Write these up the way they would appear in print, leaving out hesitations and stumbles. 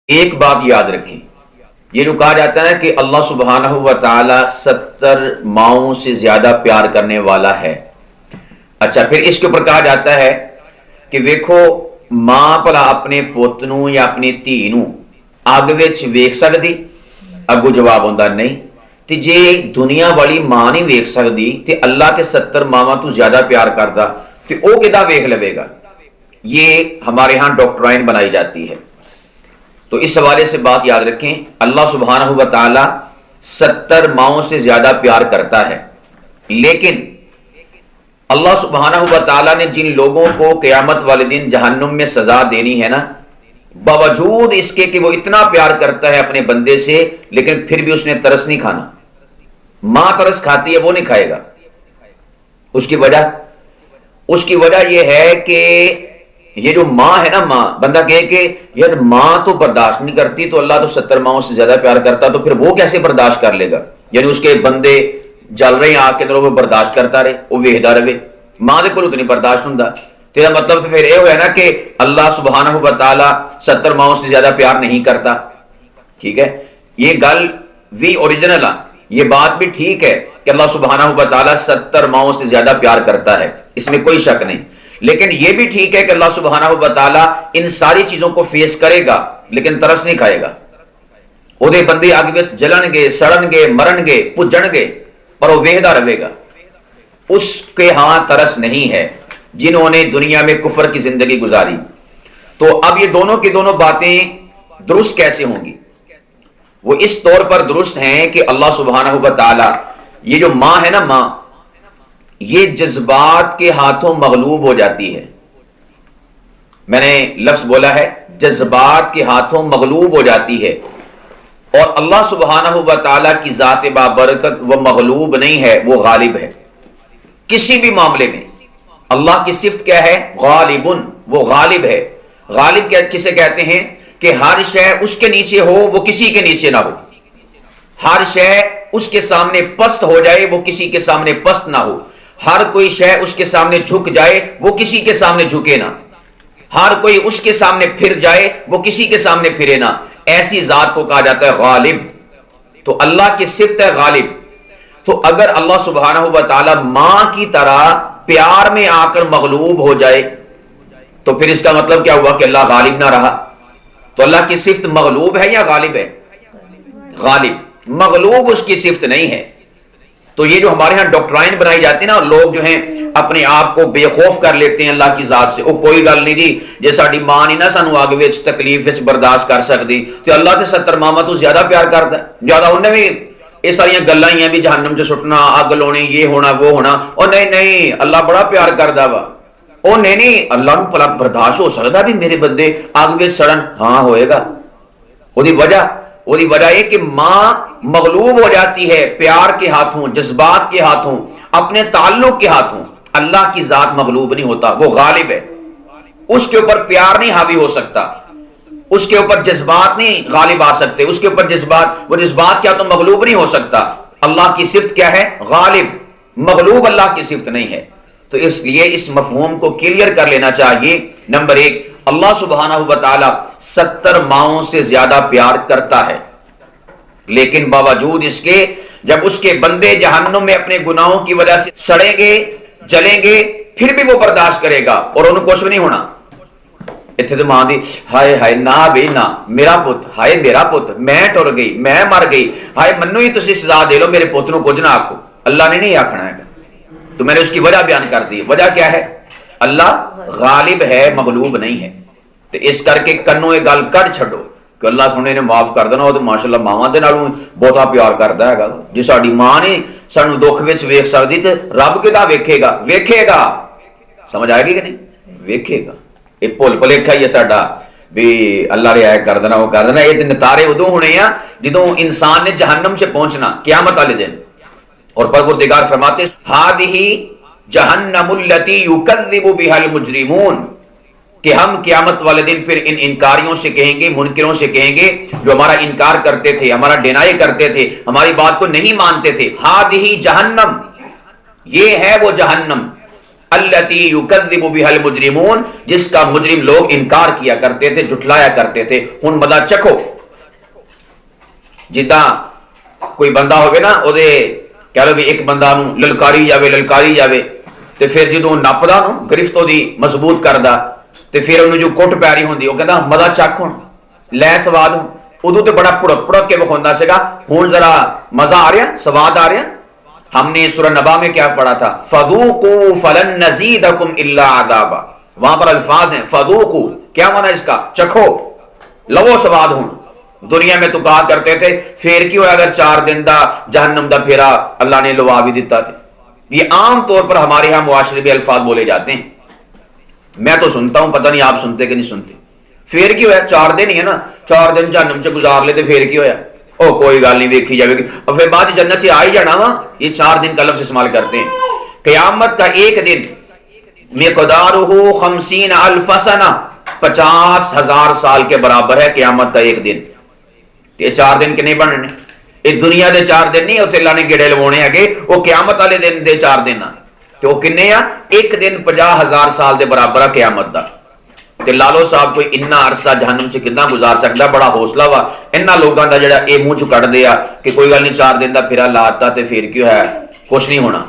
ایک بات یاد رکھیں، یہ جو کہا جاتا ہے کہ اللہ سبحانہ و تعالی 70 ماؤں سے زیادہ پیار کرنے والا ہے، اچھا پھر اس کے اوپر کہا جاتا ہے کہ ویکھو ماں بھلا اپنے پوت نوں یا اپنی دھی نوں اگ وچ ویکھ سکدی؟ اگوں جواب ہوندا نہیں۔ تے جے دنیا والی ماں نہیں ویکھ سکدی تے اللہ تے 70 ماواں تو زیادہ پیار کردا تے او کدا ویکھ لوے گا؟ یہ ہمارے ہاں ڈاکٹرائن بنائی جاتی ہے۔ تو اس حوالے سے بات یاد رکھیں، اللہ سبحانہ و تعالی 70 ماؤں سے زیادہ پیار کرتا ہے، لیکن اللہ سبحانہ و تعالی نے جن لوگوں کو قیامت والے دن جہنم میں سزا دینی ہے نا، باوجود اس کے کہ وہ اتنا پیار کرتا ہے اپنے بندے سے، لیکن پھر بھی اس نے ترس نہیں کھانا۔ ماں ترس کھاتی ہے، وہ نہیں کھائے گا۔ اس کی وجہ یہ ہے کہ یہ جو ماں ہے نا، ماں بندہ کہے کہ یار ماں تو برداشت نہیں کرتی تو اللہ تو 70 ماؤں سے زیادہ پیار کرتا، تو پھر وہ کیسے برداشت کر لے گا؟ یعنی اس کے بندے جل رہے ہیں آگ کے اندر، وہ برداشت کرتا رہے، وہ ویکھدا رہے، ماں دے کولوں تو نہیں برداشت ہوندا۔ تیرا مطلب تو پھر یہ ہوا نا کہ اللہ سبحانہ و تعالی 70 ماؤں سے زیادہ پیار نہیں کرتا۔ ٹھیک ہے، یہ گل بھی اوریجنل ہے، یہ بات بھی ٹھیک ہے کہ اللہ سبحانہ و تعالی 70 ماؤں سے زیادہ پیار کرتا ہے، اس میں کوئی شک نہیں، لیکن یہ بھی ٹھیک ہے کہ اللہ سبحانہ و تعالی ان ساری چیزوں کو فیس کرے گا لیکن ترس نہیں کھائے گا۔ وہ بندے اگ وچ جلن گے، سڑن گے، مرن گے، پجن گے، پر وہ ویکھدا رہے گا۔ اس کے ہاں ترس نہیں ہے جنہوں نے دنیا میں کفر کی زندگی گزاری۔ تو اب یہ دونوں کی دونوں باتیں درست کیسے ہوں گی؟ وہ اس طور پر درست ہیں کہ اللہ سبحانہ و تعالی، یہ جو ماں ہے نا، ماں یہ جذبات کے ہاتھوں مغلوب ہو جاتی ہے۔ میں نے لفظ بولا ہے جذبات کے ہاتھوں مغلوب ہو جاتی ہے، اور اللہ سبحانہ و تعالی کی ذات بابرکت وہ مغلوب نہیں ہے، وہ غالب ہے کسی بھی معاملے میں۔ اللہ کی صفت کیا ہے؟ غالبن، وہ غالب ہے۔ غالب کسے کہتے ہیں؟ کہ ہر شے اس کے نیچے ہو، وہ کسی کے نیچے نہ ہو، ہر شے اس کے سامنے پست ہو جائے، وہ کسی کے سامنے پست نہ ہو، ہر کوئی شے اس کے سامنے جھک جائے، وہ کسی کے سامنے جھکے نہ، ہر کوئی اس کے سامنے پھر جائے، وہ کسی کے سامنے پھرے نہ، ایسی ذات کو کہا جاتا ہے غالب۔ تو اللہ کی صفت ہے غالب۔ تو اگر اللہ سبحانہ و تعالی ماں کی طرح پیار میں آ کر مغلوب ہو جائے تو پھر اس کا مطلب کیا ہوا کہ اللہ غالب نہ رہا؟ تو اللہ کی صفت مغلوب ہے یا غالب ہے؟ غالب، مغلوب اس کی صفت نہیں ہے۔ تو یہ جو ہمارے ہاں ڈاکٹرائن بنائی جاتی ہے نا، لوگ جو ہیں اپنے آپ کو بے خوف کر لیتے ہیں اللہ کی ذات سے، وہ کوئی گل نہیں جی، جے ساڈی ماں نہیں نا سانو اگ وچ تکلیف وچ برداشت کر سکتی تو اللہ تے 70 ماواں تو زیادہ پیار کردا ہے، زیادہ انہیں بھی یہ ساری گلاں ہی ہیں بھی جہنم چ سٹنا، اگ لونی، یہ ہونا وہ ہونا۔ او نہیں نہیں، اللہ بڑا پیار کردا وا۔ او نہیں، اللہ نو بھلا برداشت ہو سکدا بھی میرے بندے اگ وچ سڑن؟ ہاں ہوئے گا۔ وہی وجہ یہ کہ ماں مغلوب ہو جاتی ہے پیار کے ہاتھوں، جذبات کے ہاتھوں، اپنے تعلق کے ہاتھوں۔ اللہ کی ذات مغلوب نہیں ہوتا، وہ غالب ہے، اس کے اوپر پیار نہیں حاوی ہو سکتا، اس کے اوپر جذبات نہیں غالب آ سکتے، اس کے اوپر وہ جذبات کیا تو مغلوب نہیں ہو سکتا۔ اللہ کی صفت کیا ہے؟ غالب، مغلوب اللہ کی صفت نہیں ہے۔ تو اس لیے اس مفہوم کو کلیئر کر لینا چاہیے۔ نمبر 1، اللہ سبحانہ و تعالی 70 ماؤں سے زیادہ پیار کرتا ہے، لیکن باوجود اس کے جب اس کے بندے جہنم میں اپنے گناہوں کی وجہ سے سڑیں گے، جلیں گے، پھر بھی وہ برداشت کرے گا اور انہیں کچھ بھی نہیں ہونا۔ اتنے تو ماں دی ہائے ہائے نہ بے نہ میرا پت، ہائے میرا پت، میں ٹر گئی، میں مر گئی، ہائے منو ہی تسی سزا دے لو، میرے پت نو کچھ نہ آکھو۔ اللہ نے نہیں آکھنا ہے۔ تو میں نے اس کی وجہ بیان کر دی۔ وجہ کیا ہے؟ اللہ غالب ہے، مغلوب نہیں ہے۔ تو اس کر کے کنوں یہ گل کڈ چھڈو کہ اللہ سونے نے معاف کر دینا، وہ تو ماشاءاللہ ماواں دے نال بہتا پیار کردا ہے گا۔ جی ساڈی ماں نے سانو دکھ وچ ویکھ سکدی تے رب کدا ویکھے گا؟ ویکھے گا۔ سمجھ آئے گی کہ نہیں؟ ویکھے گا۔ یہ بھول بھلیکھا ہی ہے ساڈا بھی اللہ رعایت کر دینا، وہ کر دینا۔ یہ نتارے ادوں ہونے ہیں جدوں انسان نے جہنم سے پہنچنا قیامت والے دن۔ اور پروردگار فرماتے ہذہ جہنم التی یکذب بها المجرمون، کہ ہم قیامت والے دن پھر ان انکاریوں سے کہیں گے، منکروں سے کہیں گے جو ہمارا انکار کرتے تھے، ہمارا ڈینائی کرتے تھے، ہماری بات کو نہیں مانتے تھے، ہذہ جہنم، یہ ہے وہ جہنم التی یکذب بها المجرمون، جس کا مجرم لوگ انکار کیا کرتے تھے، جھٹلایا کرتے تھے۔ ہن مزہ چکھو۔ جداں کوئی بندہ ہوگے نا، اودے کہہ لو بھی ایک بندہ نو للکاری جاوے تے پھر جدوں نپدا نو گرفتوں دی مضبوط کردا تے پھر انہوں جو کٹ پیاری ہوندی، وہ کہندا مزہ چکھ ہن لے سواد ہوں۔ ادو تے بڑا پڑک کے بخوندا سگا، ہن ذرا مزہ آ رہا، سواد آ رہا۔ ہم نے سورہ نبا میں کیا پڑھا تھا؟ فذوقوا فلن نزیدکم الا عذابا۔ وہاں پر الفاظ ہیں فذوقوا، کیا معنی اس کا؟ چکھو، لو سواد ہوں۔ دنیا میں تو کہا کرتے تھے پھر کی ہویا اگر 4 دن دا جہنم دا پھیرا اللہ نے لوا بھی دیتا تھے۔ یہ عام طور پر ہمارے ہاں معاشرے میں الفاظ بولے جاتے ہیں، میں تو سنتا ہوں، پتہ نہیں آپ سنتے کہ نہیں سنتے۔ پھر کی ہویا 4 دن ہی ہے نا، 4 دن جہنم سے گزار لیتے، پھر کی ہویا؟ او کوئی گل نہیں، ویکھی جائے گی، اور پھر بعد جنت سے آ ہی جانا وا۔ یہ 4 دن کا لفظ استعمال کرتے ہیں۔ قیامت کا ایک دن مقدارہ 50,000 سنہ، 50,000 سال کے برابر ہے قیامت کا ایک دن۔ یہ 4 دن کے نہیں بننے، یہ دنیا دے 4 دن نہیں، اتنے اللہ نے گیڑے لوانے ہے، وہ قیامت والے دن دے 4 دن آ، تو وہ کنے آ؟ ایک دن 50,000 سال دے برابر ہے قیامت دا۔ تے لالو صاحب کوئی اتنا عرصہ جہنم سے کتنا گزار سکتا؟ بڑا حوصلہ وا انہاں لوگاں دا جڑا اے منہ چ کڈ دیا کہ کوئی گل نہیں 4 دن دا پھرا لاتا تے پھر کیوں ہے، کچھ نہیں ہونا۔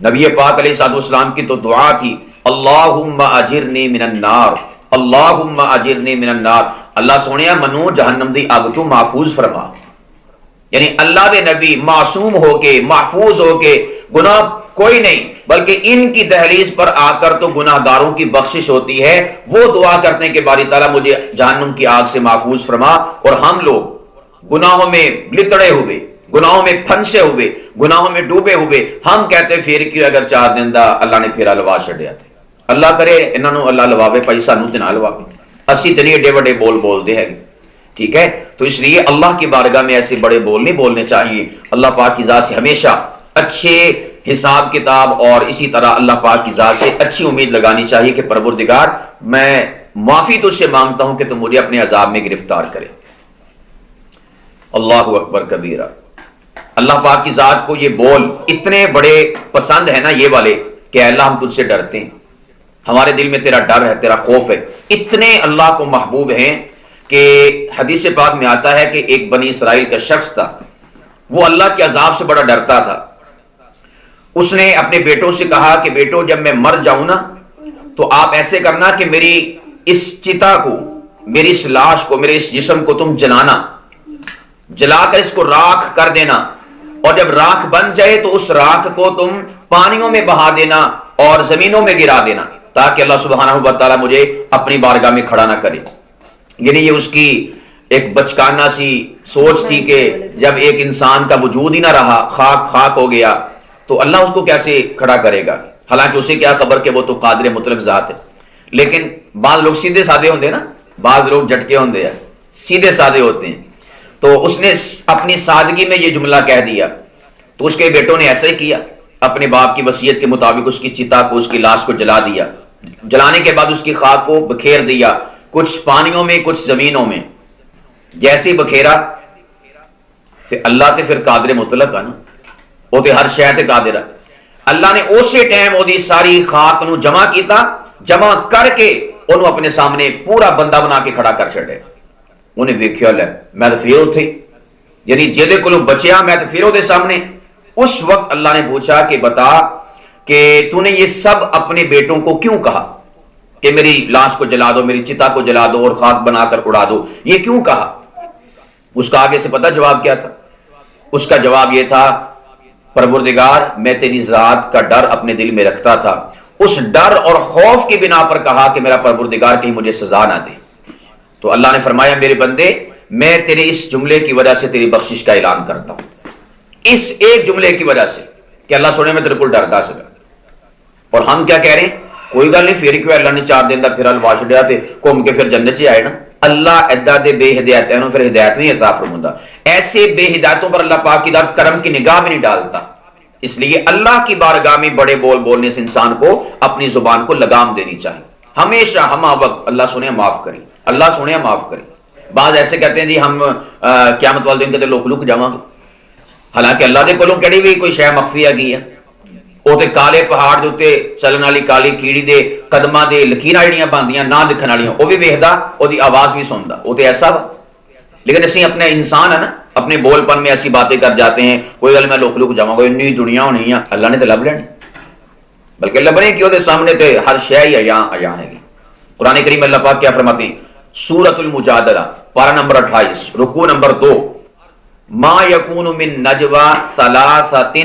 نبی پاک علیہ الصلوۃ والسلام کی تو دعا تھی، اللہم اجرنی من النار، اللہم اجرنی من النار، اللہ سونیا منو جہنم دی اگ تو محفوظ فرما۔ یعنی اللہ دے نبی معصوم ہو کے، محفوظ ہو کے، گناہ کوئی نہیں، بلکہ ان کی دہلیز پر آ کر تو گناہ گاروں کی بخشش ہوتی ہے۔ وہ دعا کرتے ہیں کہ باری تعالیٰ مجھے جہنم کی آگ سے محفوظ فرما۔ اور ہم لوگ گناہوں میں لتڑے ہوئے، گناہوں میں پھنسے ہوئے، گناہوں میں ڈوبے ہوئے، ہم کہتے پھر کیوں اگر 4 دن دا اللہ نے پھر لوا چھڈیا تے اللہ کرے انہاں نو اللہ لواوے، پئی سانو تے نہ لواوے، اسی تے نہیں ایڈے وڈے بول بولدے ہیں، ٹھیک ہے؟ تو اس لیے اللہ کی بارگاہ میں ایسے بڑے بول نہیں بولنے چاہیے۔ اللہ پاک کی ذات سے ہمیشہ اچھے حساب کتاب اور اسی طرح اللہ پاک کی ذات سے اچھی امید لگانی چاہیے کہ پروردگار میں معافی تجھ سے مانگتا ہوں کہ تم مجھے اپنے عذاب میں گرفتار کرے۔ اللہ اکبر کبیرہ۔ اللہ پاک کی ذات کو یہ بول اتنے بڑے پسند ہے نا یہ والے کہ اللہ ہم تجھ سے ڈرتے ہیں، ہمارے دل میں تیرا ڈر ہے، تیرا خوف ہے، اتنے اللہ کو محبوب ہیں کہ حدیث پاک میں آتا ہے کہ ایک بنی اسرائیل کا شخص تھا، وہ اللہ کے عذاب سے بڑا ڈرتا تھا۔ اس نے اپنے بیٹوں سے کہا کہ بیٹو جب میں مر جاؤں نا تو آپ ایسے کرنا کہ میری اس چتا کو، میری اس لاش کو، میرے اس جسم کو تم جلانا، جلا کر اس کو راکھ کر دینا، اور جب راکھ بن جائے تو اس راکھ کو تم پانیوں میں بہا دینا اور زمینوں میں گرا دینا، تاکہ اللہ سبحانہ و تعالیٰ مجھے اپنی بارگاہ میں کھڑا نہ کرے۔ یعنی یہ اس کی ایک بچکانہ سی سوچ تھی کہ جب ایک انسان کا وجود ہی نہ رہا، خاک خاک ہو گیا، تو اللہ اس کو کیسے کھڑا کرے گا؟ حالانکہ اسے کیا خبر کہ وہ تو قادر مطلق ذات ہے۔ لیکن بعض لوگ سیدھے سادے ہوتے ہیں نا، بعض لوگ جھٹکے ہوتے ہیں، سیدھے سادے ہوتے ہیں، تو اس نے اپنی سادگی میں یہ جملہ کہہ دیا، تو اس کے بیٹوں نے ایسا ہی کیا، اپنے باپ کی وصیت کے مطابق اس کی چتا کو، اس کی لاش کو جلا دیا۔ جلانے کے بعد اس کی خاک کو بکھیر دیا، کچھ پانیوں میں کچھ زمینوں میں، جیسے ہی بکھیرا پھر اللہ تے پھر قادر مطلق ہے نا، وہ تے ہر شے تے قادر ہے۔ اللہ نے اسی ٹائم وہ ساری خاک نو جمع کیتا، جمع کر کے انہوں اپنے سامنے پورا بندہ بنا کے کھڑا کر چھڑے۔ انہیں ویکھیا لے میں تو پھر اتھے، یعنی جیدے کولوں بچیا میں تو پھر وہ دے سامنے۔ اس وقت اللہ نے پوچھا کہ بتا کہ تو نے یہ سب اپنے بیٹوں کو کیوں کہا کہ میری لاش کو جلا دو، میری چتا کو جلا دو اور خاک بنا کر اڑا دو، یہ کیوں کہا؟ اس کا آگے سے پتہ جواب کیا تھا؟ اس کا جواب یہ تھا، پروردگار میں تیری ذات کا ڈر اپنے دل میں رکھتا تھا، اس ڈر اور خوف کی بنا پر کہا کہ میرا پروردگار کہیں مجھے سزا نہ دے۔ تو اللہ نے فرمایا میرے بندے میں تیرے اس جملے کی وجہ سے تیری بخشش کا اعلان کرتا ہوں، اس ایک جملے کی وجہ سے کہ اللہ سونے میں تیرے کو ڈرتا سکا۔ اور ہم کیا کہہ رہے ہیں؟ کوئی گل نہیں، پھر کیوں اللہ نے 4 دن دا پھر الوا چھڈیا تے گھوم کے پھر جنت چ آئے نا۔ اللہ ایدا دے بے ہدایتوں نو پھر ہدایت نہیں عطا فرماتا، ایسے بے ہدایتوں پر اللہ پاک کی ذات کرم کی نگاہ بھی نہیں ڈالتا۔ اس لیے اللہ کی بارگاہ میں بڑے بول بولنے سے انسان کو اپنی زبان کو لگام دینی چاہیے، ہمیشہ ہمہ وقت اللہ سونے معاف کرے، اللہ سونے معاف کرے۔ بعض ایسے کہتے ہیں جی ہم قیامت والے دن کہتے لوک لک جاواں گے، حالانکہ اللہ دے کولوں کہڑی بھی کوئی شے مخفی ہے گئی ہے، وہ تے کالے پہاڑ دے اوتے چلن والی کالی کیڑی دے قدماں دے لکیراں جڑیاں باندیاں نہ دکھن والیاں وہ بھی ویکھدا، وہ دی آواز بھی سندا، وہ تے ایسا وا۔ لیکن اسی اپنے انسان ہے نا، اپنے بول پن میں ایسی باتیں کر جاتے ہیں، کوئی گل میں لک لک جاواں گا، اتنی دنیا ہونی ہے، اللہ نے تے لب لینی، بلکہ لبنے کی وہ سامنے تے ہر شے ہی عیاں عیاں ہے گی۔ قرآن کریم اللہ پاک کیا فرماتے ہیں؟ سورۃ المجادلہ پارہ نمبر 28 رکوع نمبر 2، ما یکون من نجوا ثلاثۃ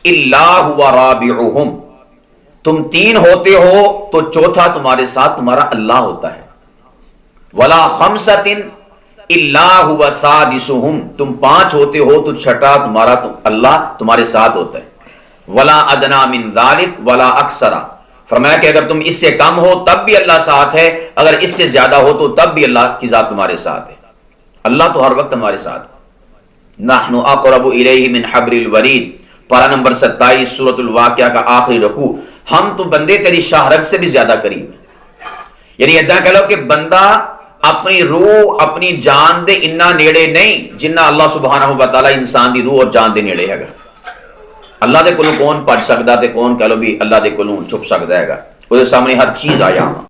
الا هو رابعهم، تم تین ہوتے ہو تو چوتھا تمہارے ساتھ تمہارا اللہ ہوتا ہے، ولا خمسۃ الا هو سادسهم، تم پانچ ہوتے ہو تو چھٹا تمہارا اللہ تمہارے ساتھ ہوتا ہے، ولا ادنا من ذلک ولا اکثر، فرمایا کہ اگر تم اس سے کم ہو تب بھی اللہ ساتھ ہے، اگر اس سے زیادہ ہو تو تب بھی اللہ کی ذات تمہارے ساتھ ہے، اللہ تو ہر وقت ہمارے ساتھ ہے۔ نحن اقرب الیہ من حبل الورید پارہ نمبر 27 سورۃ الواقعہ کا آخری رکوع، ہم تو بندے تیری شاہ رگ سے بھی زیادہ قریب ہیں، یعنی ادھا کہہ لو کہ بندہ اپنی روح اپنی جان دے اتنا نیڑے نہیں جنہ اللہ سبحانہ و تعالی انسان دی روح اور جان دے نیڑے ہے گا۔ اللہ دے کولوں کون پڑھ سکدا تے کون کہہ لو بھی اللہ دے کولوں چھپ سکدا ہے گا، وہ سامنے ہر چیز آیا۔